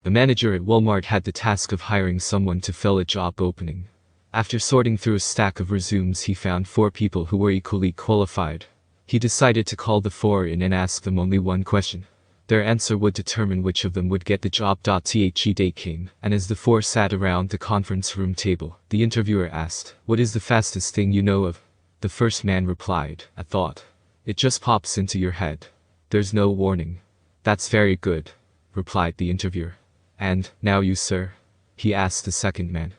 The manager at Walmart had the task of hiring someone to fill a job opening. After sorting through a stack of resumes, he found 4 people who were equally qualified. He decided to call the 4 in and ask them only one question. Their answer would determine which of them would get the job. The day came, and as the 4 sat around the conference room table, the interviewer asked, "What is the fastest thing you know of?" The first man replied, "A thought. It just pops into your head. There's no warning." "That's very good," replied the interviewer. "And, now you, sir?" he asked the second man.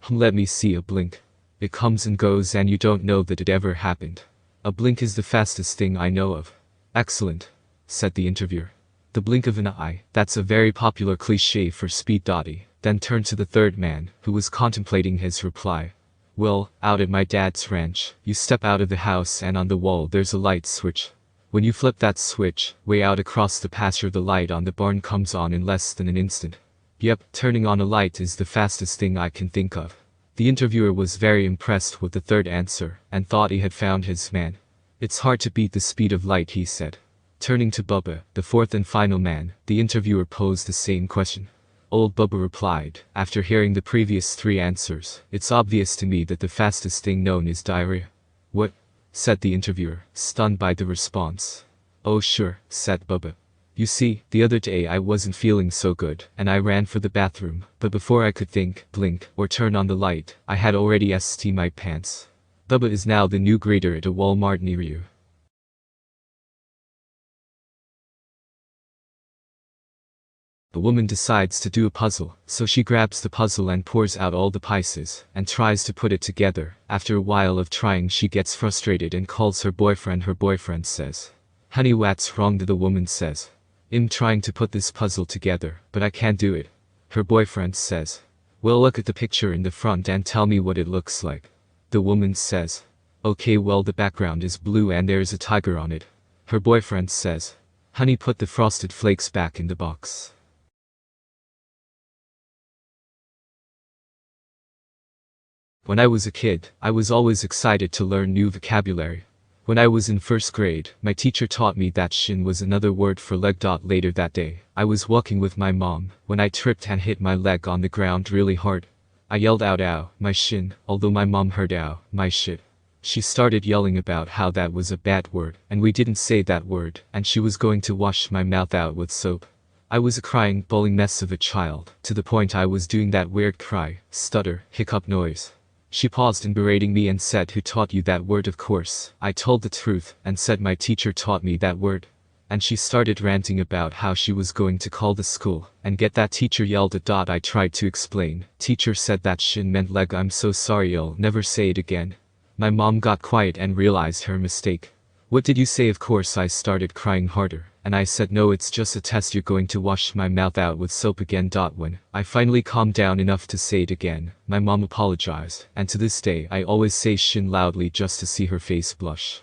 "Let me see a blink. It comes and goes and you don't know that it ever happened. A blink is the fastest thing I know of." "Excellent," said the interviewer. "The blink of an eye, that's a very popular cliché for speed." He then turned to the third man, who was contemplating his reply. "Well, out at my dad's ranch, you step out of the house and on the wall there's a light switch. When you flip that switch, way out across the pasture the light on the barn comes on in less than an instant." "Yep, turning on a light is the fastest thing I can think of." The interviewer was very impressed with the third answer, and thought he had found his man. "It's hard to beat the speed of light," he said. Turning to Bubba, the fourth and final man, the interviewer posed the same question. Old Bubba replied, after hearing the previous 3 answers, "It's obvious to me that the fastest thing known is diarrhea." "What?" said the interviewer, stunned by the response. "Oh sure," said Bubba. "You see, the other day I wasn't feeling so good, and I ran for the bathroom, but before I could think, blink, or turn on the light, I had already st my pants." Bubba is now the new greeter at a Walmart near you. The woman decides to do a puzzle, so she grabs the puzzle and pours out all the pieces, and tries to put it together. After a while of trying, she gets frustrated and calls her boyfriend. Her boyfriend says, "Honey, what's wrong?" The woman says, "I'm trying to put this puzzle together, but I can't do it." Her boyfriend says, "Well, look at the picture in the front and tell me what it looks like." The woman says, "Okay, well, the background is blue and there's a tiger on it." Her boyfriend says, "Honey, put the frosted flakes back in the box." When I was a kid, I was always excited to learn new vocabulary. When I was in 1st grade, my teacher taught me that shin was another word for leg. Later that day, I was walking with my mom, when I tripped and hit my leg on the ground really hard. I yelled out, "Ow, my shin," although my mom heard, "Ow, my shit." She started yelling about how that was a bad word, and we didn't say that word, and she was going to wash my mouth out with soap. I was a crying, bawling mess of a child, to the point I was doing that weird cry, stutter, hiccup noise. She paused in berating me and said, "Who taught you that word?" Of course, I told the truth, and said my teacher taught me that word. And she started ranting about how she was going to call the school, and get that teacher yelled at. I tried to explain. Teacher said that shin meant leg. "I'm so sorry, I'll never say it again." My mom got quiet and realized her mistake. "What did you say?" Of course I started crying harder, and I said, "No, it's just a test. You're going to wash my mouth out with soap again." When I finally calmed down enough to say it again, my mom apologized, and to this day I always say shin loudly just to see her face blush.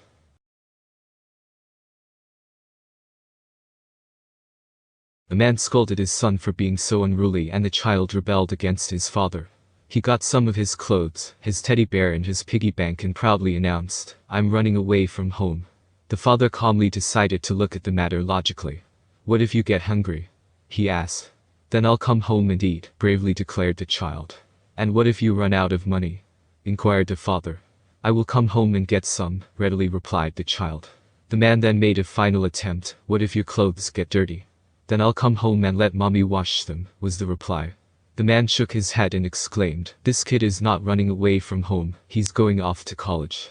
A man scolded his son for being so unruly, and the child rebelled against his father. He got some of his clothes, his teddy bear and his piggy bank and proudly announced, "I'm running away from home." The father calmly decided to look at the matter logically. "What if you get hungry?" he asked. "Then I'll come home and eat," bravely declared the child. "And what if you run out of money?" inquired the father. "I will come home and get some," readily replied the child. The man then made a final attempt. "What if your clothes get dirty?" "Then I'll come home and let mommy wash them," was the reply. The man shook his head and exclaimed, "This kid is not running away from home, he's going off to college."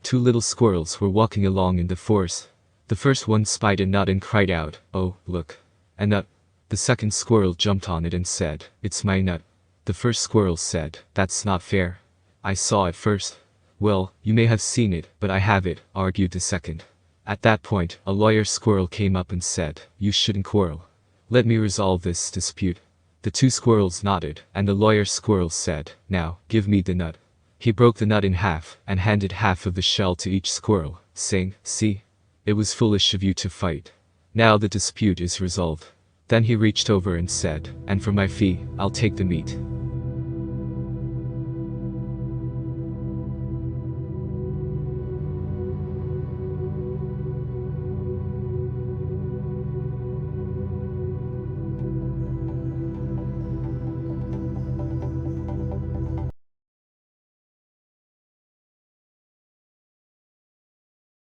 Two little squirrels were walking along in the forest. The first one spied a nut and cried out, "Oh, look, a nut." The second squirrel jumped on it and said, "It's my nut." The first squirrel said, "That's not fair. I saw it first." "Well, you may have seen it, but I have it," argued the second. At that point, a lawyer squirrel came up and said, "You shouldn't quarrel. Let me resolve this dispute." The two squirrels nodded, and the lawyer squirrel said, "Now, give me the nut." He broke the nut in half, and handed half of the shell to each squirrel, saying, "See? It was foolish of you to fight. Now the dispute is resolved." Then he reached over and said, "And for my fee, I'll take the meat."